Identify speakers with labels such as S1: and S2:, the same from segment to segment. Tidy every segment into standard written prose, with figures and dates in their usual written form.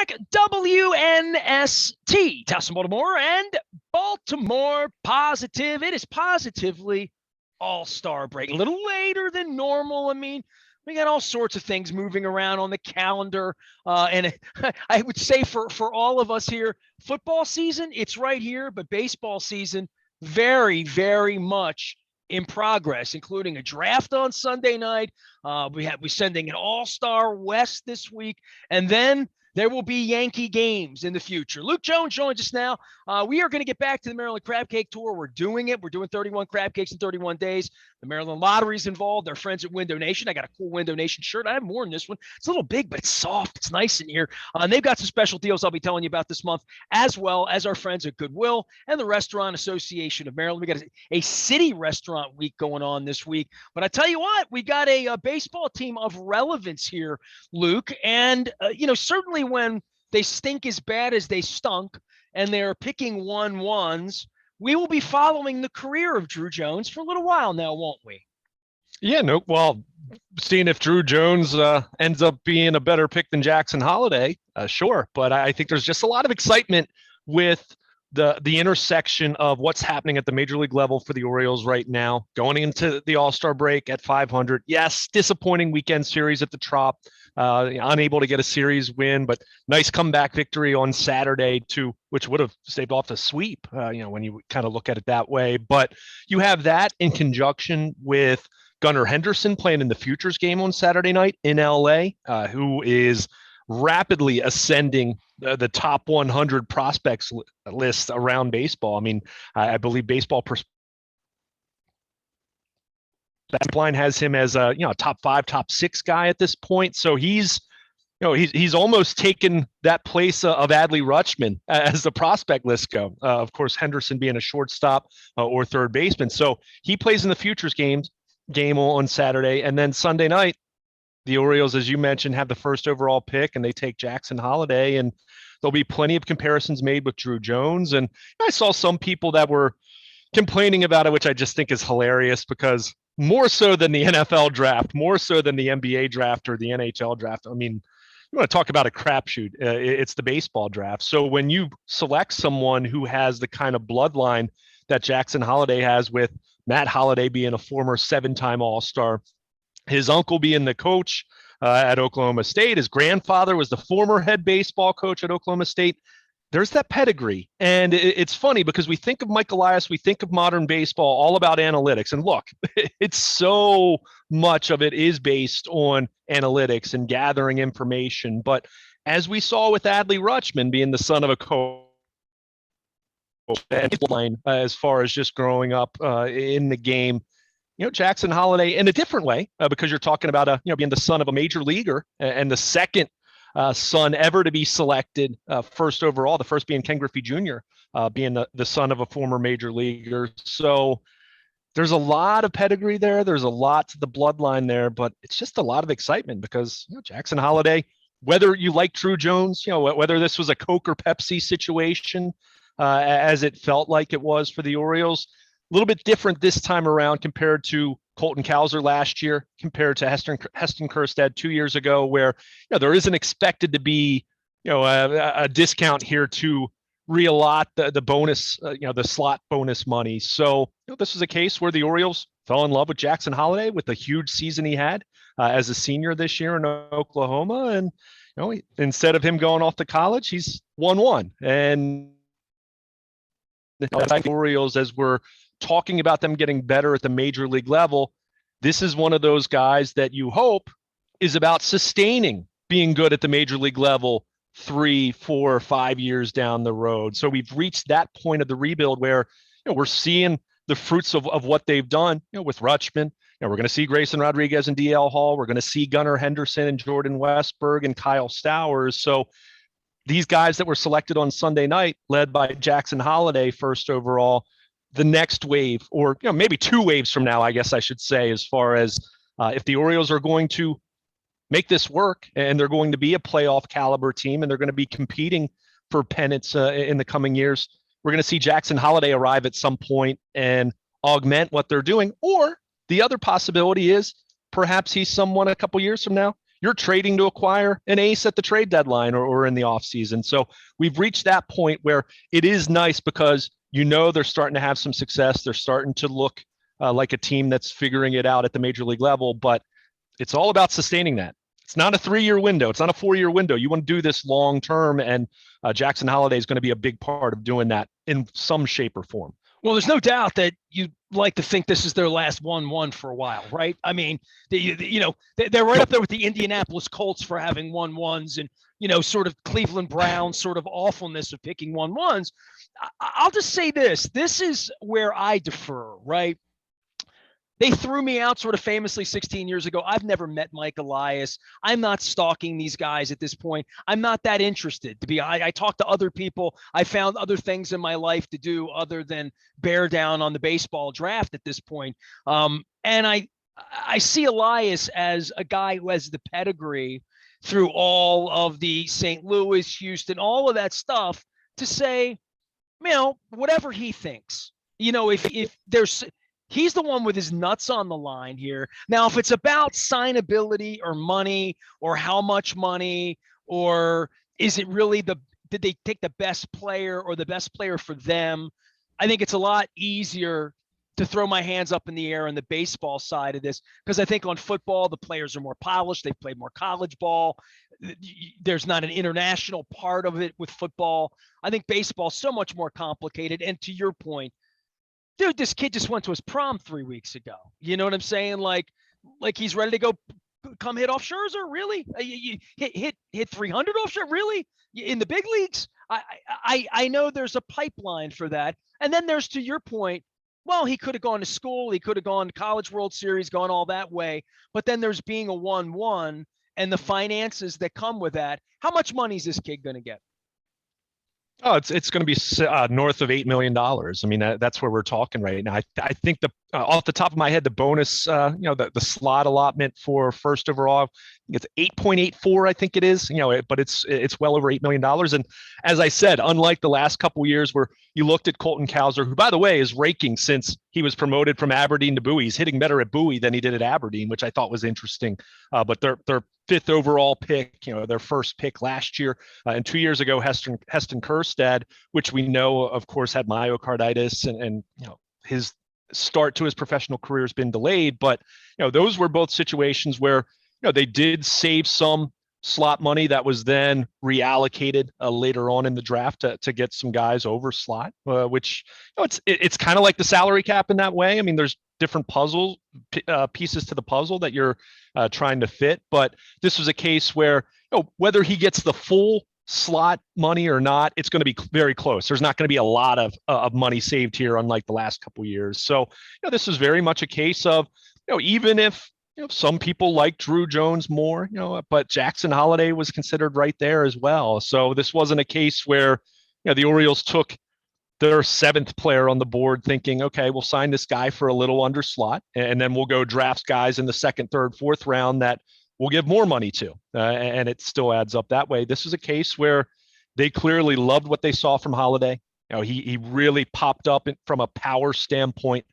S1: back. WNST, Towson, Baltimore, and Baltimore Positive. It is positively All-Star break. A little later than normal. I mean, we got all sorts of things moving around on the calendar. And I would say for all of us here, football season, it's right here, but baseball season, very, very much in progress, including a draft on Sunday night. We're sending an All-Star West this week, and then there will be Yankee games in the future. Luke Jones joins us now. We are going to get back to the Maryland Crab Cake Tour. We're doing it. We're doing 31 crab cakes in 31 days. The Maryland Lottery's involved. Our friends at Window Nation. I got a cool Window Nation shirt. I have more in this one. It's a little big, but it's soft. It's nice in here. And they've got some special deals I'll be telling you about this month, as well as our friends at Goodwill and the Restaurant Association of Maryland. We got a city restaurant week going on this week. But I tell you what, we got a baseball team of relevance here, Luke. And, certainly when they stink as bad as they stunk and they're picking 1-1s, we will be following the career of Drew Jones for a little while now, won't we?
S2: Yeah, no. Well, seeing if Drew Jones ends up being a better pick than Jackson Holliday, sure. But I think there's just a lot of excitement with the intersection of what's happening at the major league level for the Orioles right now, going into the All-Star break at 500. Yes, disappointing weekend series at the Trop, unable to get a series win, but nice comeback victory on Saturday which would have staved off the sweep, when you kind of look at it that way. But you have that in conjunction with Gunnar Henderson playing in the Futures game on Saturday night in LA, who is rapidly ascending the top 100 prospects list around baseball. I mean, I believe Baseball Prospectus line has him as a top 5, top 6 guy at this point. So he's almost taken that place of Adley Rutschman as the prospect list go. Of course, Henderson being a shortstop or third baseman. So he plays in the Futures game on Saturday, and then Sunday night, the Orioles, as you mentioned, have the first overall pick, and they take Jackson Holliday, and there'll be plenty of comparisons made with Drew Jones. And I saw some people that were complaining about it, which I just think is hilarious, because more so than the NFL draft, more so than the NBA draft or the NHL draft, I mean, you want to talk about a crapshoot. It's the baseball draft. So when you select someone who has the kind of bloodline that Jackson Holliday has, with Matt Holliday being a former 7-time All-Star, his uncle being the coach at Oklahoma State, his grandfather was the former head baseball coach at Oklahoma State. There's that pedigree. And it's funny because we think of Mike Elias, we think of modern baseball all about analytics. And look, it's so much of it is based on analytics and gathering information. But as we saw with Adley Rutschman being the son of a coach, and as far as just growing up in the game, Jackson Holliday in a different way, because you're talking about being the son of a major leaguer and the second son ever to be selected first overall, the first being Ken Griffey Jr., being the son of a former major leaguer. So there's a lot of pedigree there. There's a lot to the bloodline there, but it's just a lot of excitement because Jackson Holliday, whether you like Drew Jones, whether this was a Coke or Pepsi situation, as it felt like it was for the Orioles, a little bit different this time around compared to Colton Cowser last year, compared to Heston Kjerstad 2 years ago, where there isn't expected to be a discount here to reallot the bonus, the slot bonus money. So this is a case where the Orioles fell in love with Jackson Holliday with the huge season he had as a senior this year in Oklahoma, and instead of him going off to college, he's 1-1. And the Orioles, as we're talking about them getting better at the major league level, this is one of those guys that you hope is about sustaining being good at the major league level 3, 4, 5 years down the road. So we've reached that point of the rebuild where we're seeing the fruits of what they've done with Rutschman. We're going to see Grayson Rodriguez and DL Hall. We're going to see Gunnar Henderson and Jordan Westberg and Kyle Stowers. So these guys that were selected on Sunday night, led by Jackson Holliday first overall, the next wave, or maybe 2 waves from now, I guess I should say, as far as if the Orioles are going to make this work and they're going to be a playoff caliber team and they're going to be competing for pennants in the coming years, we're going to see Jackson Holliday arrive at some point and augment what they're doing. Or the other possibility is perhaps he's someone a couple years from now you're trading to acquire an ace at the trade deadline or in the offseason. So we've reached that point where it is nice because they're starting to have some success. They're starting to look like a team that's figuring it out at the major league level, but it's all about sustaining that. It's not a 3-year window. It's not a 4-year window. You want to do this long term, and Jackson Holliday is going to be a big part of doing that in some shape or form.
S1: Well, there's no doubt that you like to think this is their last 1-1 for a while, right? I mean, they're right up there with the Indianapolis Colts for having 1-1s and, sort of Cleveland Browns sort of awfulness of picking 1-1s. I'll just say this. This is where I defer, right? They threw me out sort of famously 16 years ago. I've never met Mike Elias. I'm not stalking these guys at this point. I'm not that interested to be. I talk to other people. I found other things in my life to do other than bear down on the baseball draft at this point. And I see Elias as a guy who has the pedigree through all of the St. Louis, Houston, all of that stuff to say, whatever he thinks, if there's, he's the one with his nuts on the line here. Now, if it's about signability or money or how much money, or is it really did they take the best player or the best player for them? I think it's a lot easier to throw my hands up in the air on the baseball side of this, because I think on football, the players are more polished. They've played more college ball. There's not an international part of it with football. I think baseball is so much more complicated. And to your point, dude, this kid just went to his prom 3 weeks ago. You know what I'm saying? Like he's ready to go come hit off Scherzer. Really? You hit 300 off Scherzer? Really? In the big leagues? I know there's a pipeline for that. And then there's, to your point, well, he could have gone to school. He could have gone to College World Series, gone all that way. But then there's being a 1-1 and the finances that come with that. How much money is this kid going to get?
S2: Oh, it's going to be north of $8 million. I mean, that's where we're talking right now. I think off the top of my head, the bonus, the slot allotment for first overall, it's 8.84. I think it is. But it's well over $8 million. And as I said, unlike the last couple of years where you looked at Colton Cowser, who by the way is raking since he was promoted from Aberdeen to Bowie. He's hitting better at Bowie than he did at Aberdeen, which I thought was interesting. But their 5th overall pick, their first pick last year, and 2 years ago, Heston Kjerstad, which we know, of course, had myocarditis, and his start to his professional career has been delayed. But those were both situations where they did save some slot money that was then reallocated later on in the draft to get some guys over slot, which it's kind of like the salary cap in that way. I mean, there's different pieces to the puzzle that you're trying to fit, but this was a case where whether he gets the full slot money or not, it's going to be very close. There's not going to be a lot of money saved here, unlike the last couple of years. So this is very much a case of even if some people like Drew Jones more, but Jackson Holliday was considered right there as well. So this wasn't a case where the Orioles took their 7th player on the board thinking, okay, we'll sign this guy for a little under slot, and then we'll go draft guys in the 2nd, 3rd, 4th round that we'll give more money to. And it still adds up that way. This is a case where they clearly loved what they saw from Holliday. He really popped up from a power standpoint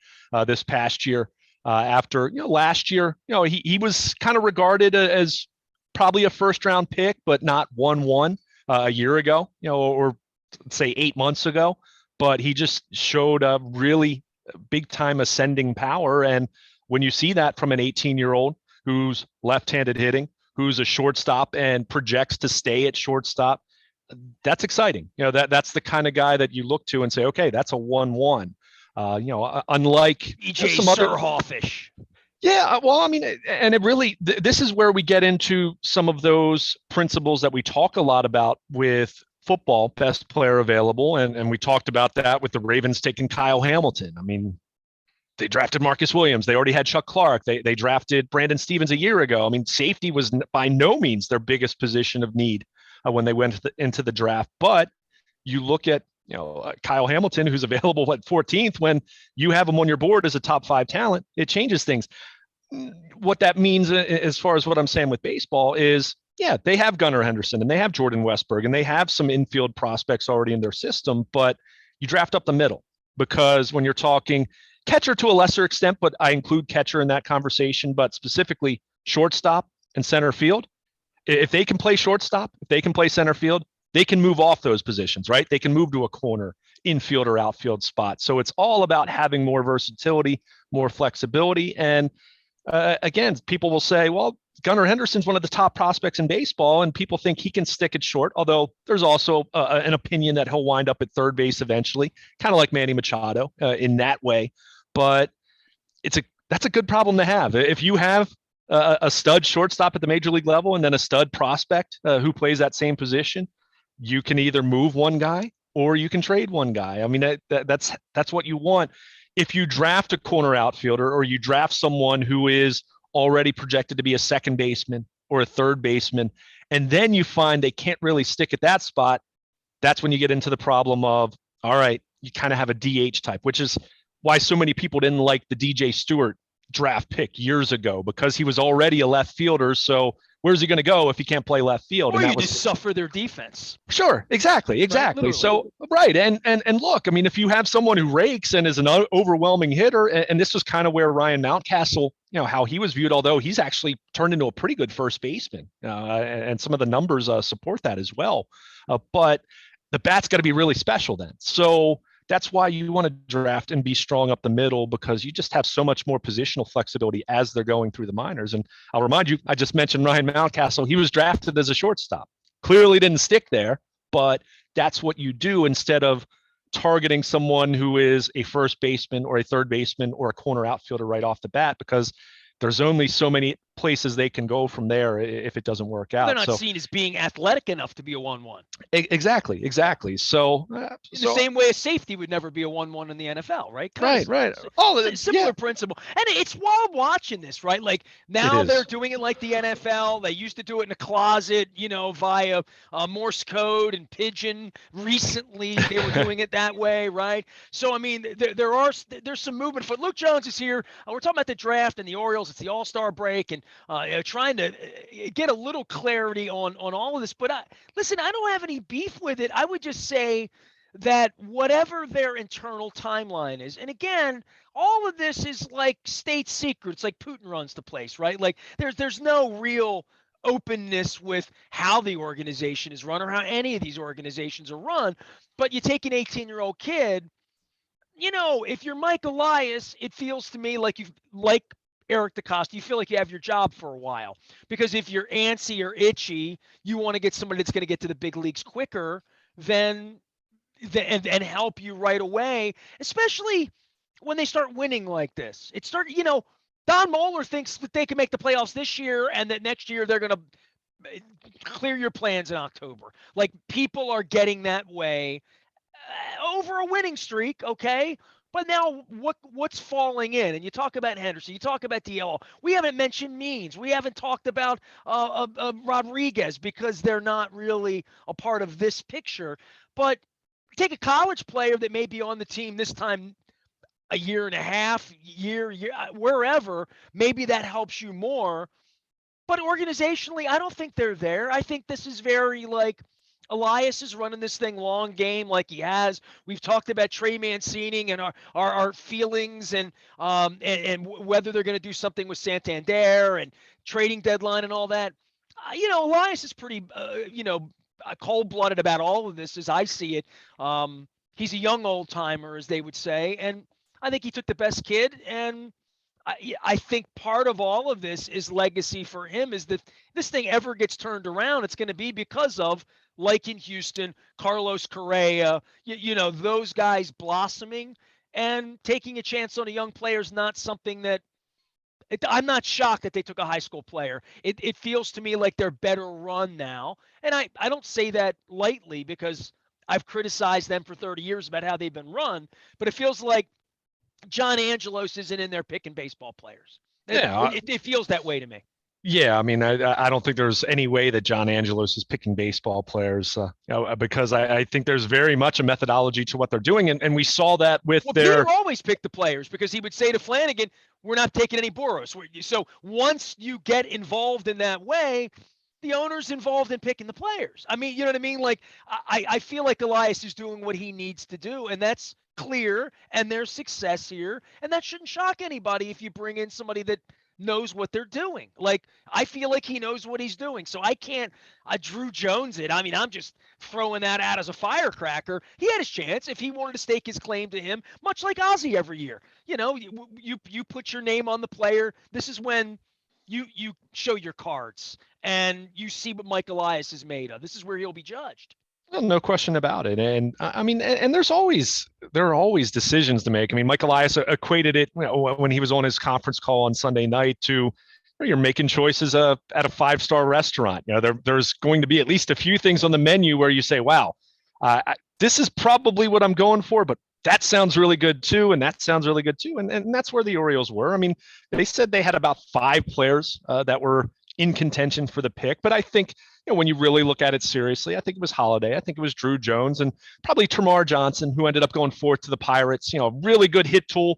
S2: this past year. After last year, he was kind of regarded as probably a 1st-round pick, but not 1-1 a year ago, or say 8 months ago. But he just showed a really big-time ascending power. And when you see that from an 18-year-old who's left-handed hitting, who's a shortstop and projects to stay at shortstop, that's exciting. That's the kind of guy that you look to and say, okay, that's a 1-1. Unlike
S1: E.J.
S2: some other
S1: Surhoffish.
S2: Yeah, well, I mean, and it really, this is where we get into some of those principles that we talk a lot about with football, best player available. And we talked about that with the Ravens taking Kyle Hamilton. I mean, they drafted Marcus Williams. They already had Chuck Clark. They drafted Brandon Stevens a year ago. I mean, safety was by no means their biggest position of need when they went into the draft. But you look at Kyle Hamilton, who's available at 14th, when you have him on your board as a top 5 talent, it changes things. What that means as far as what I'm saying with baseball is, yeah, they have Gunnar Henderson and they have Jordan Westberg and they have some infield prospects already in their system, but you draft up the middle, because when you're talking catcher to a lesser extent, but I include catcher in that conversation, but specifically shortstop and center field, If they can play shortstop, if they can play center field, they can move off those positions, right? They can move to a corner, infield or outfield spot. So it's all about having more versatility, more flexibility. And again, people will say, well, Gunnar Henderson's one of the top prospects in baseball, and people think he can stick it short, although there's also an opinion that he'll wind up at third base eventually, kind of like Manny Machado in that way. But that's a good problem to have. If you have a stud shortstop at the major league level and then a stud prospect who plays that same position, you can either move one guy or you can trade one guy. I mean, that's what you want. If you draft a corner outfielder or you draft someone who is already projected to be a second baseman or a third baseman, and then you find they can't really stick at that spot, that's when you get into the problem of, all right, you kind of have a DH type, which is why so many people didn't like the DJ Stewart draft pick years ago, because he was already a left fielder. So where's he going to go if he can't play left field?
S1: Or
S2: and
S1: you just suffer their defense.
S2: Sure, exactly. Right, so right, and look, I mean, if you have someone who rakes and is an overwhelming hitter, and this was kind of where Ryan Mountcastle, how he was viewed, although he's actually turned into a pretty good first baseman, and some of the numbers support that as well. But the bat's got to be really special then. So that's why you want to draft and be strong up the middle, because you just have so much more positional flexibility as they're going through the minors. And I'll remind you, I just mentioned Ryan Mountcastle. He was drafted as a shortstop. Clearly didn't stick there, but that's what you do instead of targeting someone who is a first baseman or a third baseman or a corner outfielder right off the bat, because there's only so many places they can go from there if it doesn't work out.
S1: They're not seen as being athletic enough to be a 1-1.
S2: Exactly. So
S1: in the same way a safety would never be a 1-1 in the NFL, right?
S2: Right.
S1: Similar principle. And it's wild watching this, right? Like now they're doing it like the NFL. They used to do it in a closet, via Morse code and pigeon. Recently, they were doing it that way, right? So, I mean, there's some movement. For Luke Jones is here. We're talking about the draft and the Orioles. It's the All-Star break, and trying to get a little clarity on all of this. But listen, I don't have any beef with it. I would just say that whatever their internal timeline is, and again, all of this is like state secrets, like Putin runs the place, right? Like there's no real openness with how the organization is run or how any of these organizations are run. But you take an 18-year-old kid, if you're Mike Elias, it feels to me like Eric DeCosta, you feel like you have your job for a while, because if you're antsy or itchy, you want to get somebody that's going to get to the big leagues quicker and help you right away, especially when they start winning like this. Don Moeller thinks that they can make the playoffs this year and that next year they're going to clear your plans in October. Like, people are getting that way over a winning streak, okay? But now what's falling in? And you talk about Henderson, you talk about DL. We haven't mentioned Means. We haven't talked about Rodriguez, because they're not really a part of this picture. But take a college player that may be on the team this time a year and a half, year, wherever. Maybe that helps you more. But organizationally, I don't think they're there. I think this is very like Elias is running this thing long game like he has. We've talked about Trey Mancini and our feelings and whether they're going to do something with Santander and trading deadline and all that. Elias is pretty, cold-blooded about all of this as I see it. He's a young old-timer, as they would say, and I think he took the best kid, and I think part of all of this is legacy for him, is that this thing ever gets turned around, it's going to be because of, like in Houston, Carlos Correa, those guys blossoming, and taking a chance on a young player is not something that I'm not shocked that they took a high school player. It feels to me like they're better run now. And I don't say that lightly, because I've criticized them for 30 years about how they've been run, but it feels like John Angelos isn't in there picking baseball players.
S2: Yeah.
S1: It feels that way to me.
S2: Yeah, I mean, I don't think there's any way that John Angelos is picking baseball players, because I think there's very much a methodology to what they're doing, and we saw that with
S1: Peter always picked the players, because he would say to Flanagan, "We're not taking any Boros." So once you get involved in that way, the owner's involved in picking the players. I mean, you know what I mean? Like, I feel like Elias is doing what he needs to do, and that's clear, and there's success here, and that shouldn't shock anybody if you bring in somebody that knows what they're doing. Like, I feel like he knows what he's doing. So I can't Drew Jones it. I mean, I'm just throwing that out as a firecracker. He had his chance if he wanted to stake his claim to him, much like Ozzie every year. You put your name on the player. This is when you show your cards and you see what Mike Elias is made of. This is where he'll be judged.
S2: Well, no question about it. And I mean, and there are always decisions to make. I mean, Mike Elias equated it, when he was on his conference call on Sunday night to, you're making choices at a 5-star restaurant. There's going to be at least a few things on the menu where you say, wow, this is probably what I'm going for, but that sounds really good too, and that sounds really good too. And that's where the Orioles were. I mean, they said they had about 5 players that were in contention for the pick, but I think, when you really look at it seriously, I think it was Holliday, I think it was Drew Jones, and probably Termarr Johnson, who ended up going fourth to the Pirates. Really good hit tool,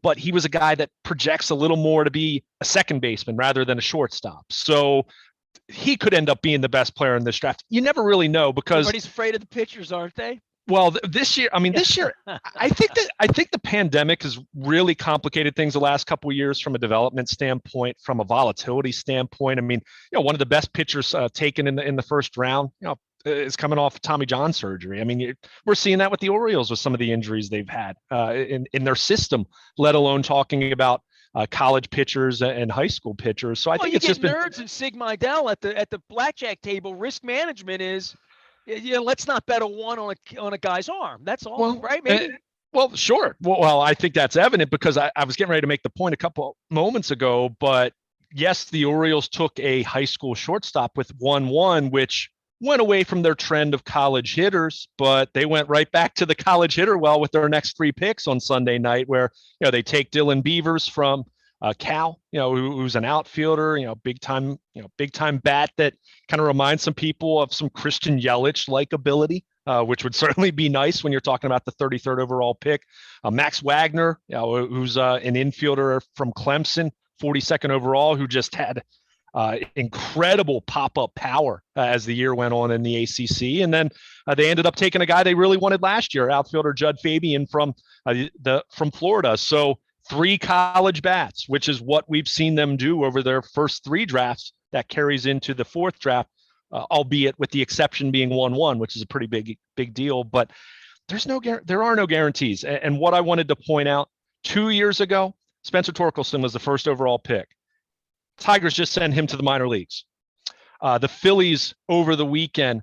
S2: but he was a guy that projects a little more to be a second baseman rather than a shortstop. So he could end up being the best player in this draft. You never really know, because
S1: everybody's afraid of the pitchers, aren't they?
S2: Well, this year, I think the pandemic has really complicated things the last couple of years from a development standpoint, from a volatility standpoint. I mean, one of the best pitchers taken in the first round, is coming off Tommy John surgery. I mean, we're seeing that with the Orioles with some of the injuries they've had in their system, let alone talking about college pitchers and high school pitchers. So I think it's just been
S1: nerds and Sig Mejdal at the blackjack table. Risk management is, let's not bet a 1 on a guy's arm. That's all, right? Maybe.
S2: Well, sure. Well, I think that's evident, because I was getting ready to make the point a couple moments ago. But yes, the Orioles took a high school shortstop with 1-1, which went away from their trend of college hitters, but they went right back to the college hitter well with their next 3 picks on Sunday night, where they take Dylan Beavers from Cal, who's an outfielder, big time bat that kind of reminds some people of some Christian Yelich likability, which would certainly be nice when you're talking about the 33rd overall pick. Max Wagner, who's an infielder from Clemson, 42nd overall, who just had incredible pop-up power as the year went on in the ACC. And then they ended up taking a guy they really wanted last year, outfielder Judd Fabian from Florida. So 3 college bats, which is what we've seen them do over their first 3 drafts. That carries into the 4th draft, albeit with the exception being 1-1, which is a pretty big deal. But there are no guarantees. And what I wanted to point out, 2 years ago, Spencer Torkelson was the first overall pick. Tigers just sent him to the minor leagues. The Phillies over the weekend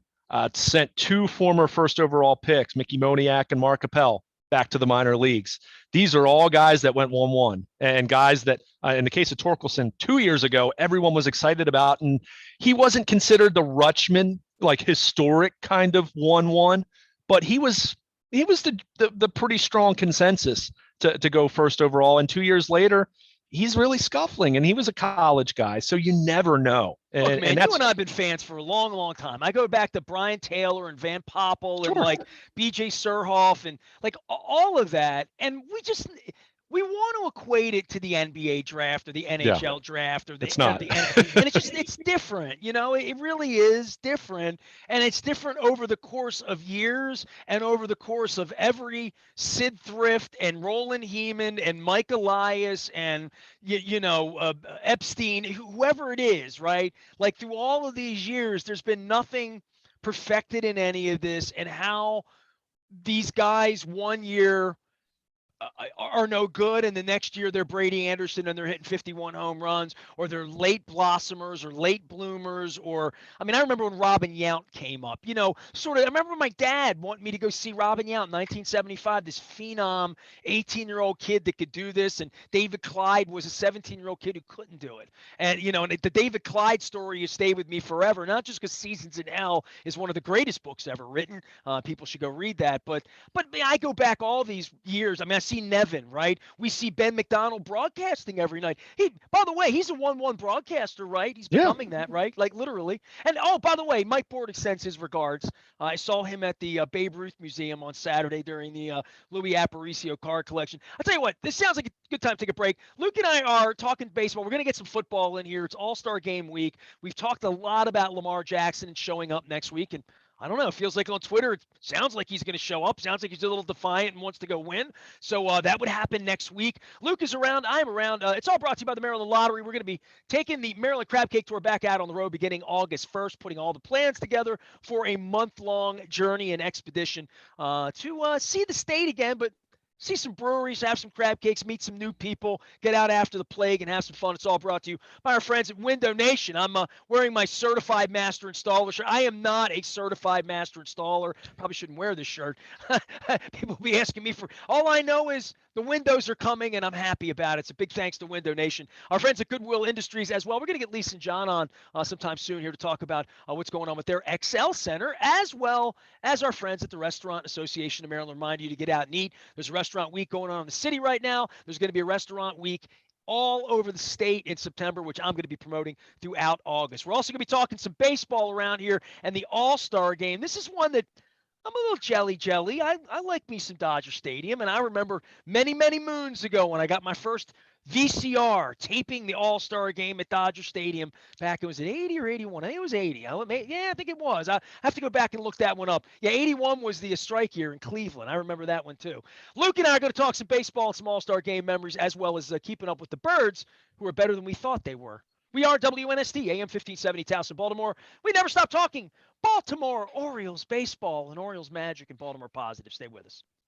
S2: sent 2 former first overall picks, Mickey Moniak and Mark Appel, back to the minor leagues. These are all guys that went 1-1, and guys that, in the case of Torkelson, 2 years ago, everyone was excited about, and he wasn't considered the Rutschman, like historic kind of 1-1, but he was the pretty strong consensus to go first overall. And 2 years later, he's really scuffling, and he was a college guy, so you never know.
S1: Look, man, you and I have been fans for a long, long time. I go back to Brian Taylor and Van Poppel and like B.J. Surhoff and like all of that, and we want to equate it to the NBA draft or the NHL draft or the
S2: it's not.
S1: And it's different, it really is different, and it's different over the course of years and over the course of every Sid Thrift and Roland Heeman and Mike Elias and Epstein, whoever it is, right? Like through all of these years, there's been nothing perfected in any of this, and how these guys 1 year are no good, and the next year they're Brady Anderson and they're hitting 51 home runs, or they're late blossomers or late bloomers. Or I remember when Robin Yount came up, I remember my dad wanting me to go see Robin Yount in 1975, this phenom 18-year-old kid that could do this, and David Clyde was a 17-year-old kid who couldn't do it. And and the David Clyde story has stayed with me forever, not just because Seasons in Hell is one of the greatest books ever written. People should go read that, but I go back all these years. I see Nevin, right? We see Ben McDonald broadcasting every night. By the way, he's a 1-1 broadcaster, right? He's becoming that, right? Like literally. And by the way, Mike Bordick sends his regards. I saw him at the Babe Ruth Museum on Saturday during the Louis Aparicio card collection. I'll tell you what, this sounds like a good time to take a break. Luke and I are talking baseball. We're going to get some football in here. It's All-Star Game week. We've talked a lot about Lamar Jackson and showing up next week, and I don't know. It feels like on Twitter, it sounds like he's going to show up. Sounds like he's a little defiant and wants to go win. So that would happen next week. Luke is around. I'm around. It's all brought to you by the Maryland Lottery. We're going to be taking the Maryland Crab Cake Tour back out on the road beginning August 1st, putting all the plans together for a month-long journey and expedition to see the state again, but see some breweries, have some crab cakes, meet some new people, get out after the plague, and have some fun. It's all brought to you by our friends at Window Nation. I'm wearing my certified master installer shirt. I am not a certified master installer. Probably shouldn't wear this shirt. People will be asking me for. All I know is the windows are coming, and I'm happy about it. It's a big thanks to Window Nation. Our friends at Goodwill Industries as well. We're going to get Lisa and John on sometime soon here to talk about what's going on with their XL Center, as well as our friends at the Restaurant Association of Maryland. Remind you to get out and eat. There's a restaurant week going on in the city right now. There's going to be a restaurant week all over the state in September, which I'm going to be promoting throughout August. We're also going to be talking some baseball around here and the All-Star Game. This is one that I'm a little jelly. I like me some Dodger Stadium, and I remember many, many moons ago when I got my first VCR taping the All-Star Game at Dodger Stadium back. It was at 80 or 81. I think it was 80. Yeah, I think it was. I have to go back and look that one up. Yeah, 81 was the strike year in Cleveland. I remember that one too. Luke and I are going to talk some baseball and some All-Star Game memories, as well as keeping up with the Birds, who are better than we thought they were. We are WNST, AM 1570, Towson, Baltimore. We never stop talking Baltimore Orioles baseball and Orioles magic and Baltimore positive. Stay with us.